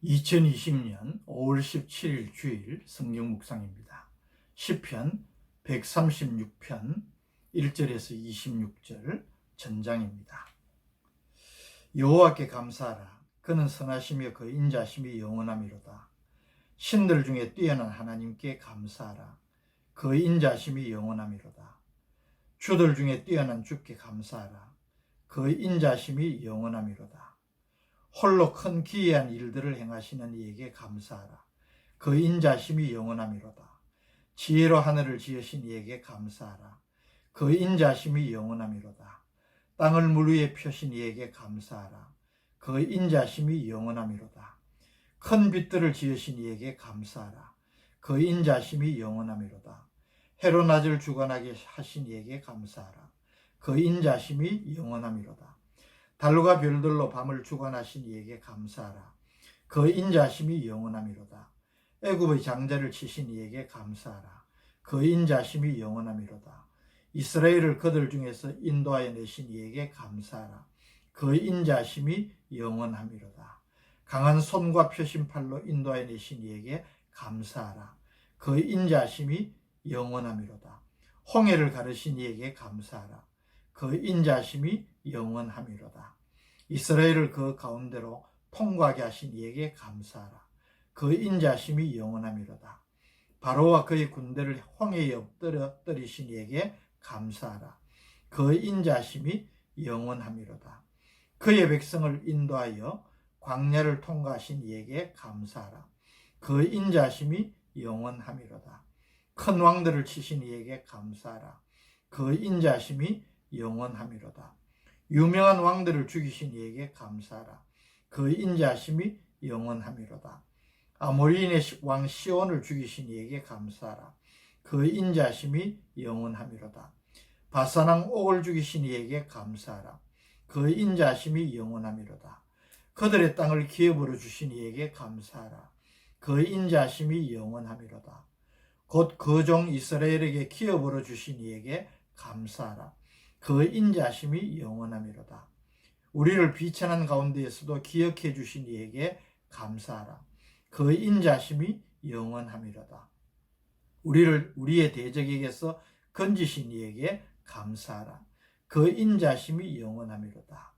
2020년 5월 17일 주일 성경 묵상입니다. 시편 136편 1절에서 26절 전장입니다. 여호와께 감사하라. 그는 선하시며 그 인자심이 영원하미로다. 신들 중에 뛰어난 하나님께 감사하라. 그 인자심이 영원하미로다. 주들 중에 뛰어난 주께 감사하라. 그 인자심이 영원하미로다. 홀로 큰 기이한 일들을 행하시는 이에게 감사하라. 그 인자심이 영원하미로다. 지혜로 하늘을 지으신 이에게 감사하라. 그 인자심이 영원하미로다. 땅을 물 위에 펴신 이에게 감사하라. 그 인자심이 영원하미로다. 큰 빛들을 지으신 이에게 감사하라. 그 인자심이 영원하미로다. 해로 낮을 주관하게 하신 이에게 감사하라. 그 인자심이 영원하미로다. 달과 별들로 밤을 주관하신 이에게 감사하라. 그 인자심이 영원하미로다. 애굽의 장자를 치신 이에게 감사하라. 그 인자심이 영원하미로다. 이스라엘을 그들 중에서 인도하여 내신 이에게 감사하라. 그 인자심이 영원하미로다. 강한 손과 펴신 팔로 인도하여 내신 이에게 감사하라. 그 인자심이 영원하미로다. 홍해를 가르신 이에게 감사하라. 그 인자심이 영원하미로다. 이스라엘을 그 가운데로 통과하게 하신 이에게 감사하라. 그 인자심이 영원하미로다. 바로와 그의 군대를 홍해에 엎드리신 이에게 감사하라. 그 인자심이 영원하미로다. 그의 백성을 인도하여 광야를 통과하신 이에게 감사하라. 그 인자심이 영원하미로다. 큰 왕들을 치신 이에게 감사하라. 그 인자심이 영원하미로다. 유명한 왕들을 죽이신 이에게 감사하라. 그 인자심이 영원하미로다. 아모리인의 왕 시온을 죽이신 이에게 감사하라. 그 인자심이 영원하미로다. 바사왕 옥을 죽이신 이에게 감사하라. 그 인자심이 영원하미로다. 그들의 땅을 기업으로 주신 이에게 감사하라. 그 인자심이 영원하미로다. 곧 그 종 이스라엘에게 기업으로 주신 이에게 감사하라. 그 인자심이 영원하미로다. 우리를 비천한 가운데에서도 기억해 주신 이에게 감사하라. 그 인자심이 영원하미로다. 우리를 우리의 대적에게서 건지신 이에게 감사하라. 그 인자심이 영원하미로다.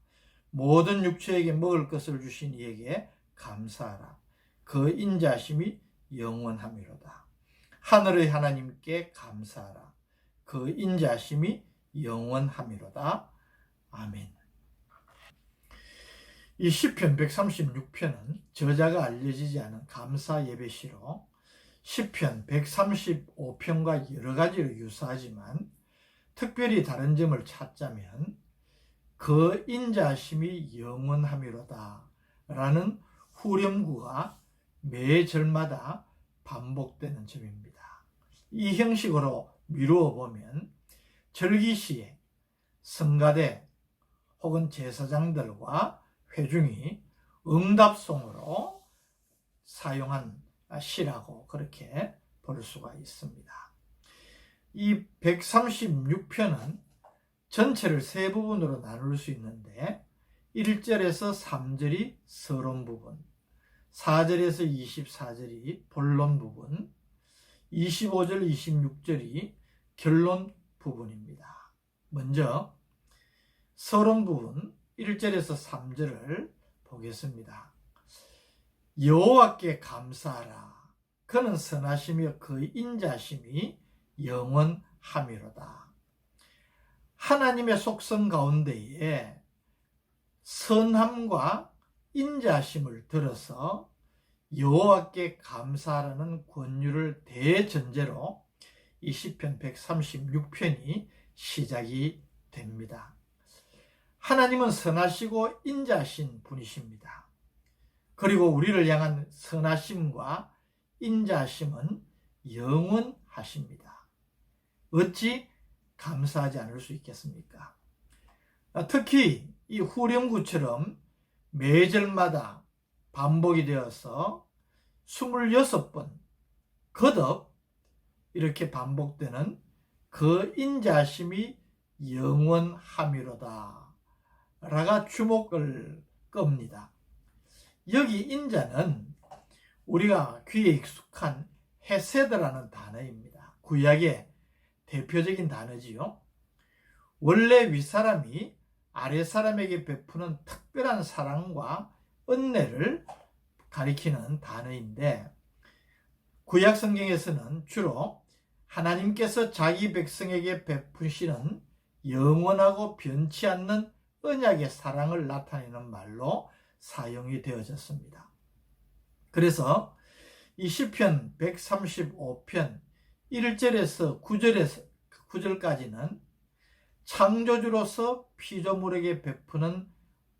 모든 육체에게 먹을 것을 주신 이에게 감사하라. 그 인자심이 영원하미로다. 하늘의 하나님께 감사하라. 그 인자심이 영원하미로다. 아멘. 이 시편 136편은 저자가 알려지지 않은 감사 예배시로 시편 135편과 여러 가지로 유사하지만 특별히 다른 점을 찾자면 그 인자심이 영원하미로다 라는 후렴구가 매 절마다 반복되는 점입니다. 이 형식으로 미루어 보면 절기시에 성가대 혹은 제사장들과 회중이 응답송으로 사용한 시라고 그렇게 볼 수가 있습니다. 이 136편은 전체를 세 부분으로 나눌 수 있는데 1절에서 3절이 서론 부분, 4절에서 24절이 본론 부분, 25절, 26절이 결론 부분입니다. 먼저 서론 부분 1절에서 3절을 보겠습니다. 여호와께 감사하라. 그는 선하시며 그 인자심이 영원하미로다. 하나님의 속성 가운데에 선함과 인자심을 들어서 여호와께 감사하라는 권유를 대전제로 이 시편 136편이 시작이 됩니다. 하나님은 선하시고 인자하신 분이십니다. 그리고 우리를 향한 선하심과 인자하심은 영원하십니다. 어찌 감사하지 않을 수 있겠습니까? 특히 이 후렴구처럼 매절마다 반복이 되어서 26번 거듭 이렇게 반복되는 그 인자심이 영원하미로다 라가 주목을 겁니다. 여기 인자는 우리가 귀에 익숙한 헤세드라는 단어입니다. 구약의 대표적인 단어지요. 원래 윗사람이 아랫사람에게 베푸는 특별한 사랑과 은혜를 가리키는 단어인데, 구약 성경에서는 주로 하나님께서 자기 백성에게 베푸시는 영원하고 변치 않는 언약의 사랑을 나타내는 말로 사용이 되어졌습니다. 그래서 이 시편 135편 1절에서 9절까지는 창조주로서 피조물에게 베푸는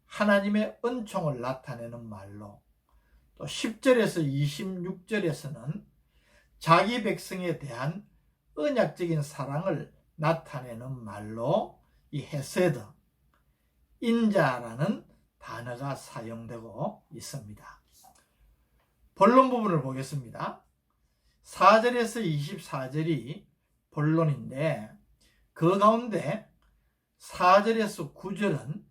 하나님의 은총을 나타내는 말로, 또 10절에서 26절에서는 자기 백성에 대한 언약적인 사랑을 나타내는 말로 이 헤세드, 인자라는 단어가 사용되고 있습니다. 본론 부분을 보겠습니다. 4절에서 24절이 본론인데, 그 가운데 4절에서 9절은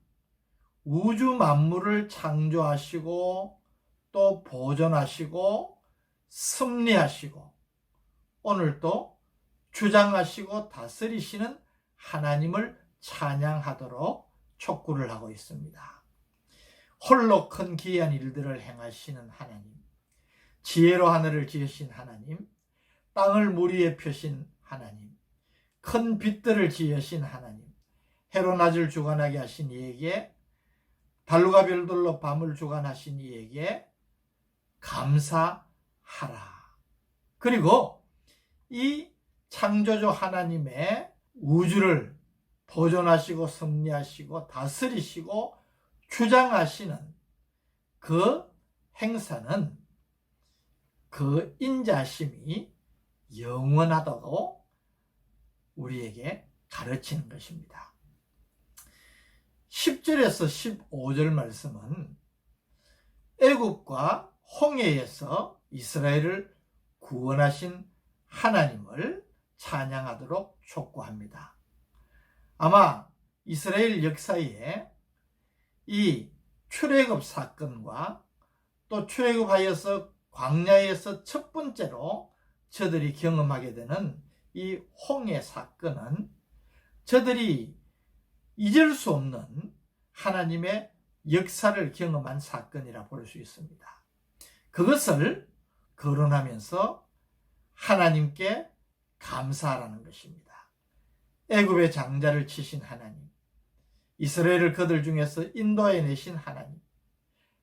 우주 만물을 창조하시고 또 보존하시고 섭리하시고 오늘도 주장하시고 다스리시는 하나님을 찬양하도록 촉구를 하고 있습니다. 홀로 큰 기이한 일들을 행하시는 하나님, 지혜로 하늘을 지으신 하나님, 땅을 물 위에 펴신 하나님, 큰 빛들을 지으신 하나님, 해로 낮을 주관하게 하신 이에게, 달과 별들로 밤을 주관하신 이에게 감사하라. 그리고 이 창조주 하나님의 우주를 보존하시고 섭리하시고 다스리시고 주장하시는 그 행사는, 그 인자심이 영원하다고 우리에게 가르치는 것입니다. 10절에서 15절 말씀은 애굽과 홍해에서 이스라엘을 구원하신 하나님을 찬양하도록 촉구합니다. 아마 이스라엘 역사에 이 출애굽 사건과 또 출애굽하여서 광야에서 첫 번째로 저들이 경험하게 되는 이 홍해 사건은 저들이 잊을 수 없는 하나님의 역사를 경험한 사건이라 볼 수 있습니다. 그것을 거론하면서 하나님께 감사하라는 것입니다. 애굽의 장자를 치신 하나님, 이스라엘을 그들 중에서 인도하여 내신 하나님,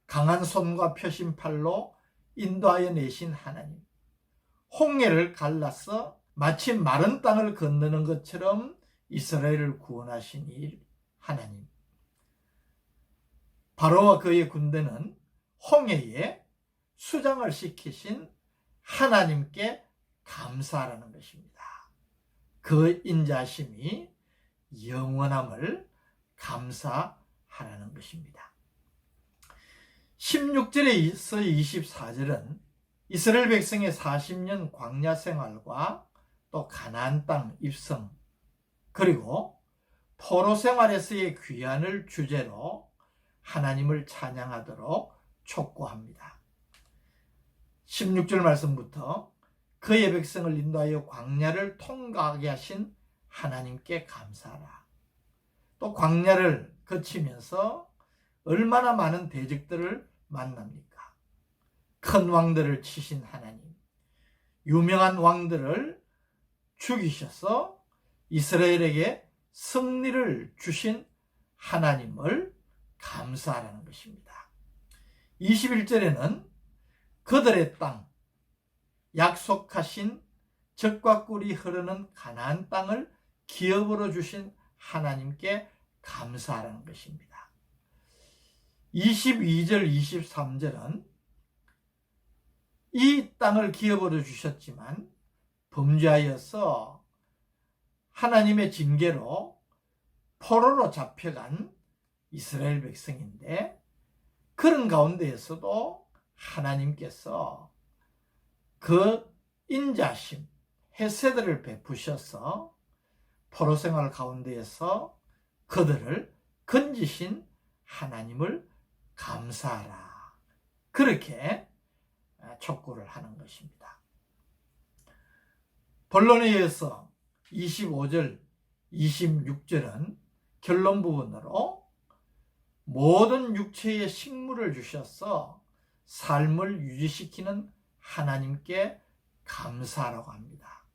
강한 손과 펴신 팔로 인도하여 내신 하나님, 홍해를 갈라서 마치 마른 땅을 건너는 것처럼 이스라엘을 구원하신 이 하나님, 바로와 그의 군대는 홍해에 수장을 시키신 하나님께 감사하라는 것입니다. 그 인자심이 영원함을 감사하라는 것입니다. 16절에서 24절은 이스라엘 백성의 40년 광야 생활과 또 가나안 땅 입성, 그리고 포로 생활에서의 귀환을 주제로 하나님을 찬양하도록 촉구합니다. 16절 말씀부터 그의 백성을 인도하여 광야를 통과하게 하신 하나님께 감사하라. 또 광야를 거치면서 얼마나 많은 대적들을 만납니까? 큰 왕들을 치신 하나님, 유명한 왕들을 죽이셔서 이스라엘에게 승리를 주신 하나님을 감사하라는 것입니다. 21절에는 그들의 땅, 약속하신 젖과 꿀이 흐르는 가나안 땅을 기업으로 주신 하나님께 감사하라는 것입니다. 22절, 23절은 이 땅을 기업으로 주셨지만 범죄하여서 하나님의 징계로 포로로 잡혀간 이스라엘 백성인데, 그런 가운데에서도 하나님께서 그 인자심, 헤세드를 베푸셔서 포로 생활 가운데에서 그들을 건지신 하나님을 감사하라. 그렇게 촉구를 하는 것입니다. 본론에 이어서 25절, 26절은 결론 부분으로 모든 육체의 식물을 주셔서 삶을 유지시키는 하나님께 감사하라고 합니다.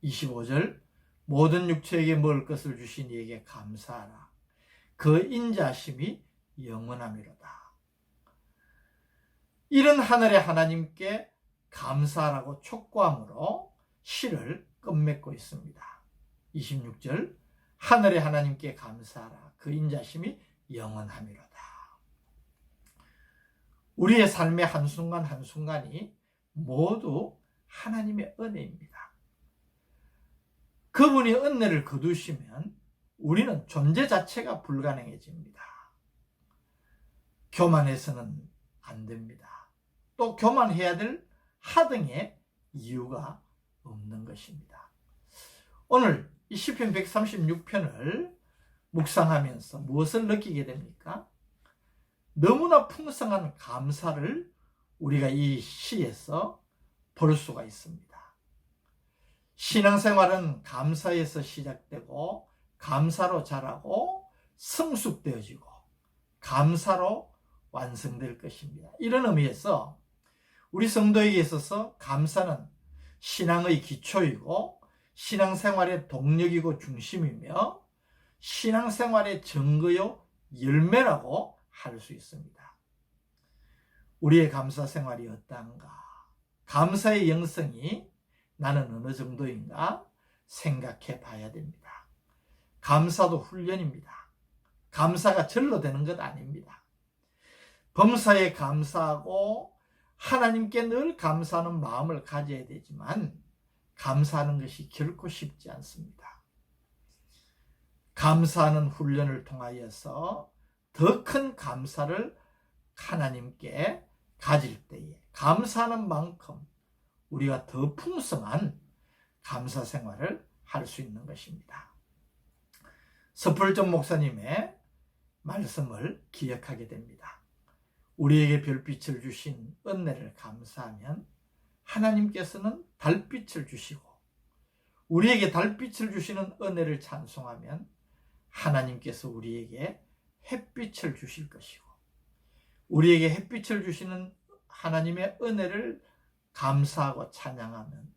25절, 모든 육체에게 먹을 것을 주신 이에게 감사하라. 그 인자심이 영원함이로다. 이런 하늘의 하나님께 감사하라고 촉구함으로 시를 끝맺고 있습니다. 26절, 하늘의 하나님께 감사하라. 그 인자심이 영원함이로다. 우리의 삶의 한순간 한순간이 모두 하나님의 은혜입니다. 그분이 은혜를 거두시면 우리는 존재 자체가 불가능해집니다. 교만해서는 안 됩니다. 또 교만해야 될 하등의 이유가 없는 것입니다. 오늘 이 시편 136편을 묵상하면서 무엇을 느끼게 됩니까? 너무나 풍성한 감사를 우리가 이 시에서 볼 수가 있습니다. 신앙생활은 감사에서 시작되고 감사로 자라고 성숙되어지고 감사로 완성될 것입니다. 이런 의미에서 우리 성도에게 있어서 감사는 신앙의 기초이고 신앙생활의 동력이고 중심이며 신앙생활의 증거요 열매라고 할 수 있습니다. 우리의 감사 생활이 어떠한가? 감사의 영성이 나는 어느 정도인가 생각해 봐야 됩니다. 감사도 훈련입니다. 감사가 절로 되는 것 아닙니다. 범사에 감사하고 하나님께 늘 감사하는 마음을 가져야 되지만 감사하는 것이 결코 쉽지 않습니다. 감사하는 훈련을 통하여서 더 큰 감사를 하나님께 가질 때에 감사하는 만큼 우리가 더 풍성한 감사 생활을 할 수 있는 것입니다. 서풀점 목사님의 말씀을 기억하게 됩니다. 우리에게 별빛을 주신 은혜를 감사하면 하나님께서는 달빛을 주시고 우리에게 달빛을 주시는 은혜를 찬송하면 하나님께서 우리에게 햇빛을 주실 것이고 우리에게 햇빛을 주시는 하나님의 은혜를 감사하고 찬양하면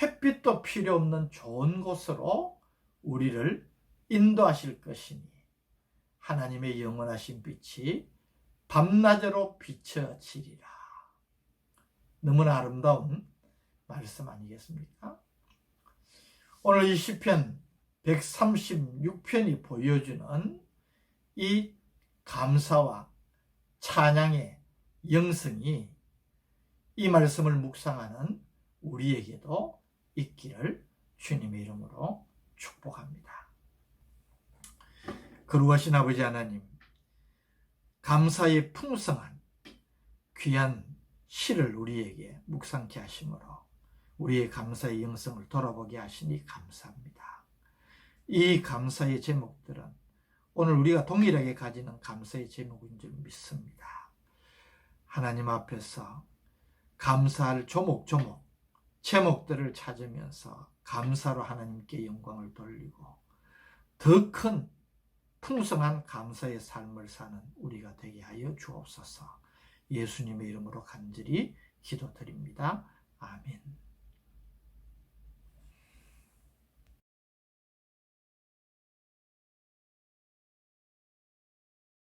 햇빛도 필요 없는 좋은 곳으로 우리를 인도하실 것이니 하나님의 영원하신 빛이 밤낮으로 비춰지리라. 너무나 아름다운 말씀 아니겠습니까? 오늘 이 시편 136편이 보여주는 이 감사와 찬양의 영성이 이 말씀을 묵상하는 우리에게도 있기를 주님의 이름으로 축복합니다. 거룩하신 아버지 하나님, 감사의 풍성한 귀한 시를 우리에게 묵상케 하심으로 우리의 감사의 영성을 돌아보게 하시니 감사합니다. 이 감사의 제목들은 오늘 우리가 동일하게 가지는 감사의 제목인 줄 믿습니다. 하나님 앞에서 감사할 조목조목 제목들을 찾으면서 감사로 하나님께 영광을 돌리고 더 큰 풍성한 감사의 삶을 사는 우리가 되게 하여 주옵소서. 예수님의 이름으로 간절히 기도드립니다.